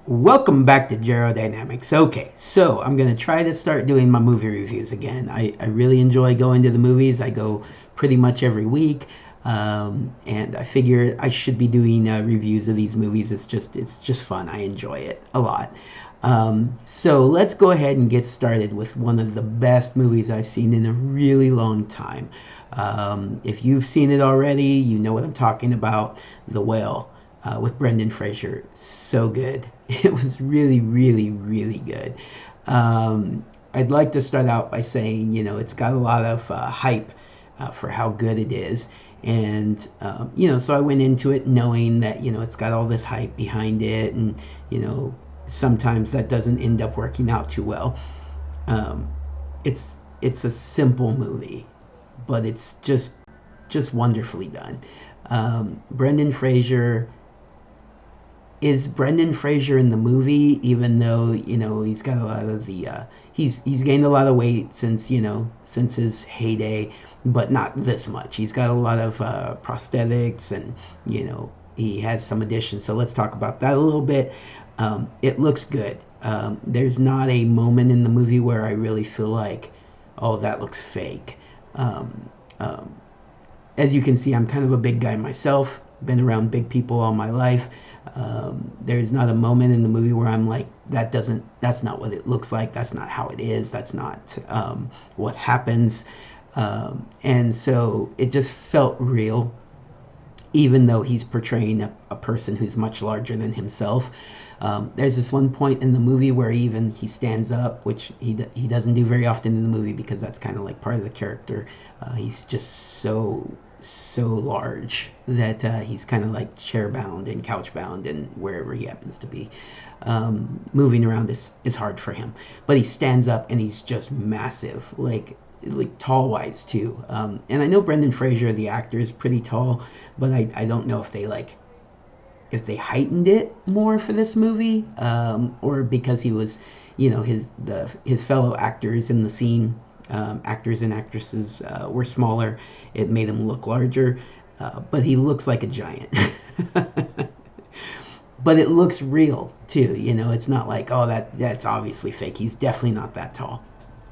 Welcome back to Gero Dynamics. Okay, so I'm going to try to start doing my movie reviews again. I really enjoy going to the movies. I go pretty much every week. And I figure I should be doing reviews of these movies. It's just fun. I enjoy it a lot. So let's go ahead and get started with one of the best movies I've seen in a really long time. If you've seen it already, you know what I'm talking about. The Whale with Brendan Fraser. So good. It was really, really, really good. I'd like to start out by saying, it's got a lot of hype for how good it is. And, so I went into it knowing that, it's got all this hype behind it. And, sometimes that doesn't end up working out too well. Um, it's a simple movie, but it's just wonderfully done. Brendan Fraser is Brendan Fraser in the movie, even though he's got a lot of the he's gained a lot of weight since his heyday, but not this much. He's got a lot of prosthetics, and he has some additions. So let's talk about that a little bit. It looks good. There's not a moment in the movie where I really feel like, oh, that looks fake. Um, um, as you can see, I'm kind of a big guy myself. Been around big people all my life. There's not a moment in the movie where I'm like, that's not what it looks like. That's not how it is. That's not what happens. And so it just felt real, even though he's portraying a person who's much larger than himself. There's this one point in the movie where he stands up, which he doesn't do very often in the movie because that's kind of like part of the character. He's just so large that he's kind of like chair bound and couch bound and wherever he happens to be. Moving around is hard for him, but he stands up and he's just massive, like tall wise too. And I know Brendan Fraser, the actor, is pretty tall, but I don't know if they heightened it more for this movie, or because he was, his fellow actors in the scene, actors and actresses were smaller. It made him look larger, but he looks like a giant. But it looks real too. It's not like, oh, that's obviously fake. He's definitely not that tall.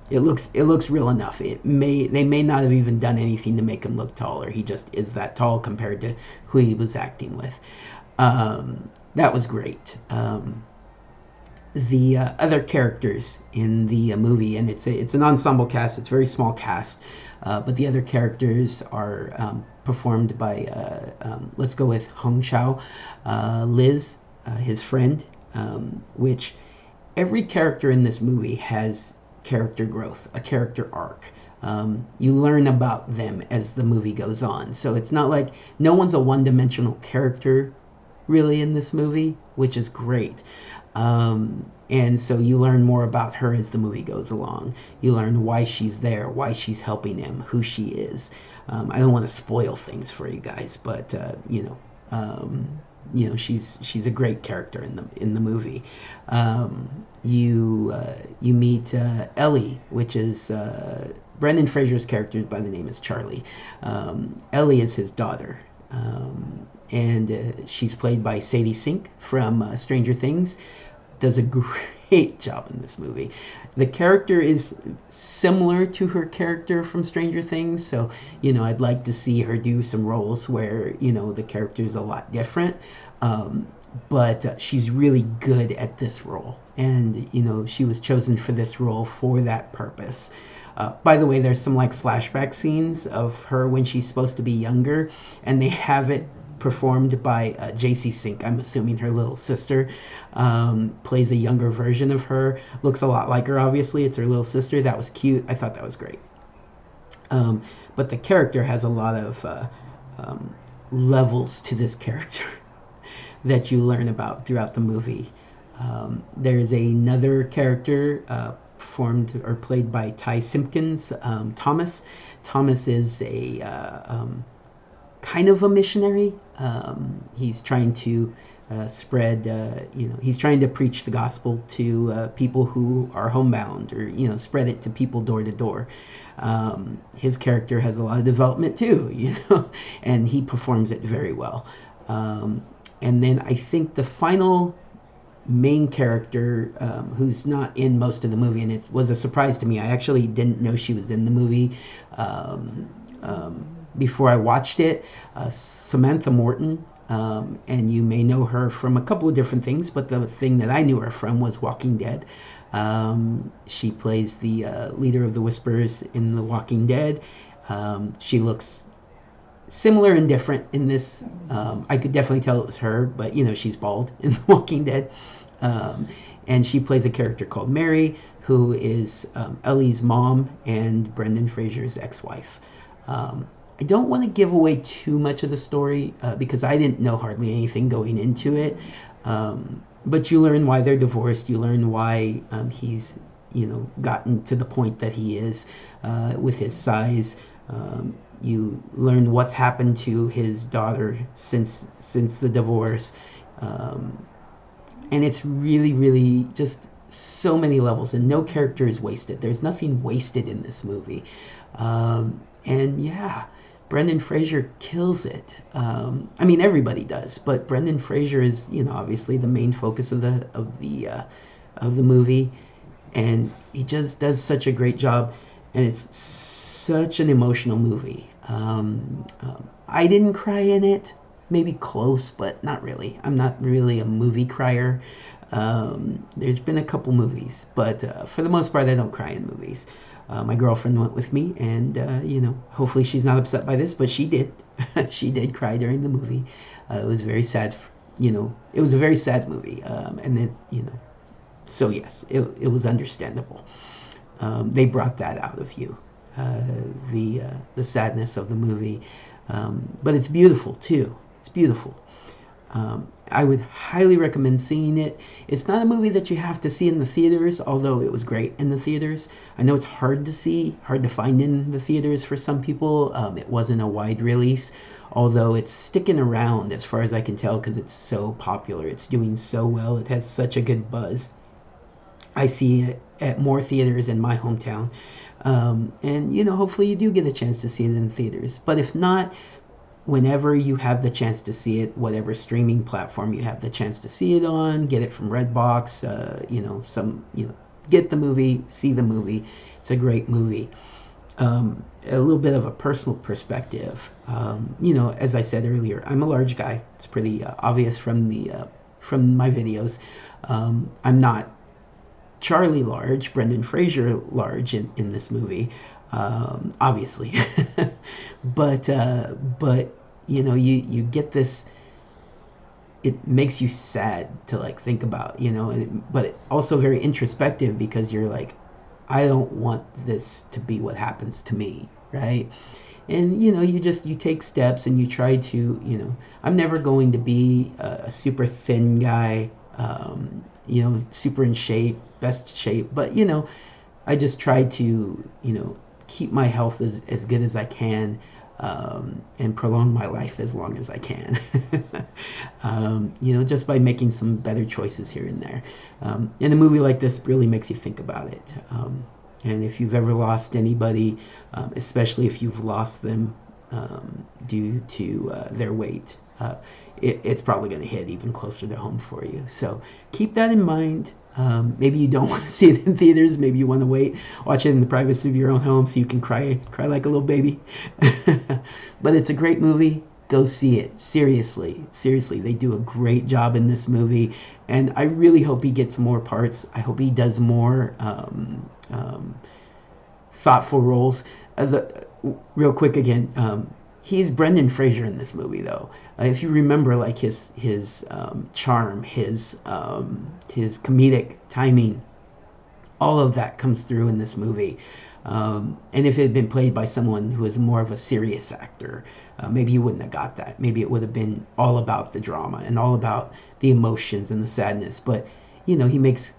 It looks real enough. They may not have even done anything to make him look taller. He just is that tall compared to who he was acting with. That was great. The other characters in the movie, and it's an ensemble cast. It's a very small cast, but the other characters are performed by let's go with Hong Chao, Liz, his friend, which every character in this movie has character growth, a character arc. You learn about them as the movie goes on. So it's not like no one's a one-dimensional character really in this movie, which is great. And so you learn more about her as the movie goes along. You learn why she's there, why she's helping him, who she is. I don't want to spoil things for you guys, but she's a great character in the movie. You meet Ellie, which is Brendan Fraser's character by the name is Charlie. Ellie is his daughter. And she's played by Sadie Sink from Stranger Things. Does a great job in this movie. The character is similar to her character from Stranger Things, so I'd like to see her do some roles where the character is a lot different. But she's really good at this role, and she was chosen for this role for that purpose. By the way, there's some like flashback scenes of her when she's supposed to be younger, and they have it performed by JC Sink. I'm assuming her little sister plays a younger version of her. Looks a lot like her, obviously. It's her little sister. That was cute. I thought that was great. But the character has a lot of levels to this character that you learn about throughout the movie. There's another character formed or played by Ty Simpkins, Thomas. Thomas is a kind of a missionary. He's trying to spread, he's trying to preach the gospel to people who are homebound, or spread it to people door to door. His character has a lot of development too, and he performs it very well. And then I think the final main character who's not in most of the movie, and it was a surprise to me. I actually didn't know she was in the movie um, before I watched it. Samantha Morton, and you may know her from a couple of different things, but the thing that I knew her from was Walking Dead. She plays the leader of the Whisperers in The Walking Dead. She looks similar and different in this. I could definitely tell it was her, but she's bald in The Walking Dead. Um, and she plays a character called Mary, who is Ellie's mom and Brendan Fraser's ex-wife. I don't want to give away too much of the story because I didn't know hardly anything going into it. But you learn why they're divorced. You learn why he's, gotten to the point that he is with his size. You learn what's happened to his daughter since the divorce, and it's really, really just so many levels, and no character is wasted. There's nothing wasted in this movie, and yeah, Brendan Fraser kills it. I mean, everybody does, but Brendan Fraser is, obviously the main focus of the movie, and he just does such a great job, and it's such an emotional movie. I didn't cry in it, maybe close, but not really. I'm not really a movie crier. There's been a couple movies, but for the most part, I don't cry in movies. My girlfriend went with me, and hopefully she's not upset by this, but she did. She did cry during the movie. It was very sad. It was a very sad movie, and so yes, it was understandable. They brought that out of you, the sadness of the movie, but it's beautiful too. It's beautiful. I would highly recommend seeing it. It's not a movie that you have to see in the theaters, although it was great in the theaters. I know it's hard to see, hard to find in the theaters for some people. It wasn't a wide release, although it's sticking around as far as I can tell because it's so popular. It's doing so well. It has such a good buzz. I see it at more theaters in my hometown. And hopefully you do get a chance to see it in theaters. But if not, whenever you have the chance to see it, whatever streaming platform you have the chance to see it on, get it from Redbox, get the movie, see the movie. It's a great movie. A little bit of a personal perspective. As I said earlier, I'm a large guy. It's pretty obvious from my videos. I'm not Charlie large, Brendan Fraser large in this movie, obviously, but you get this. It makes you sad to think about, but also very introspective because you're like, I don't want this to be what happens to me, right? And you take steps and you try to, I'm never going to be a super thin guy, super in shape, best shape, but I just try to keep my health as good as I can, and prolong my life as long as I can. Just by making some better choices here and there. And a movie like this really makes you think about it. And if you've ever lost anybody, especially if you've lost them due to their weight, it's probably going to hit even closer to home for you. So keep that in mind. Maybe you don't want to see it in theaters. Maybe you want to wait, watch it in the privacy of your own home so you can cry like a little baby. But it's a great movie. Go see it. Seriously, they do a great job in this movie, and I really hope he gets more parts. I hope he does more thoughtful roles. Real quick again, he's Brendan Fraser in this movie, though. If you remember, his charm, his comedic timing, all of that comes through in this movie. And if it had been played by someone who is more of a serious actor, maybe you wouldn't have got that. Maybe it would have been all about the drama and all about the emotions and the sadness. But he makes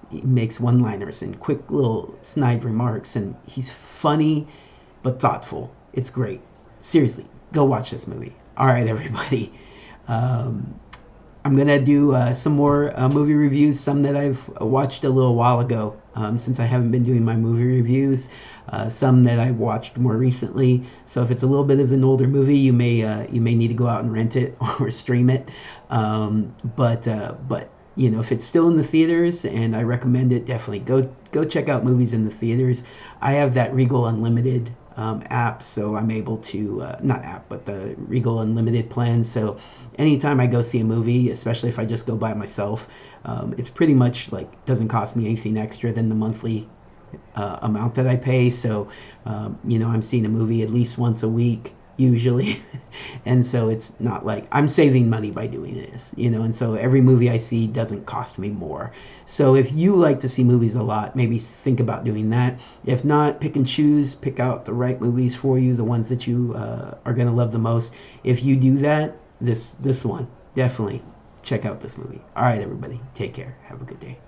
one-liners and quick little snide remarks, and he's funny but thoughtful. It's great. Seriously, go watch this movie. All right, everybody. I'm going to do some more movie reviews, some that I've watched a little while ago, since I haven't been doing my movie reviews, some that I watched more recently. So if it's a little bit of an older movie, you may need to go out and rent it or stream it. But if it's still in the theaters, and I recommend it, definitely go check out movies in the theaters. I have that Regal Unlimited app, so I'm able to not app, but the Regal Unlimited plan. So anytime I go see a movie, especially if I just go by myself, it's pretty much like doesn't cost me anything extra than the monthly amount that I pay. So, I'm seeing a movie at least once a week usually. And so it's not like I'm saving money by doing this, and so every movie I see doesn't cost me more. So if you like to see movies a lot, maybe think about doing that. If not, pick and choose, pick out the right movies for you, the ones that you are going to love the most. If you do that, this one, definitely check out this movie. All right, everybody, take care. Have a good day.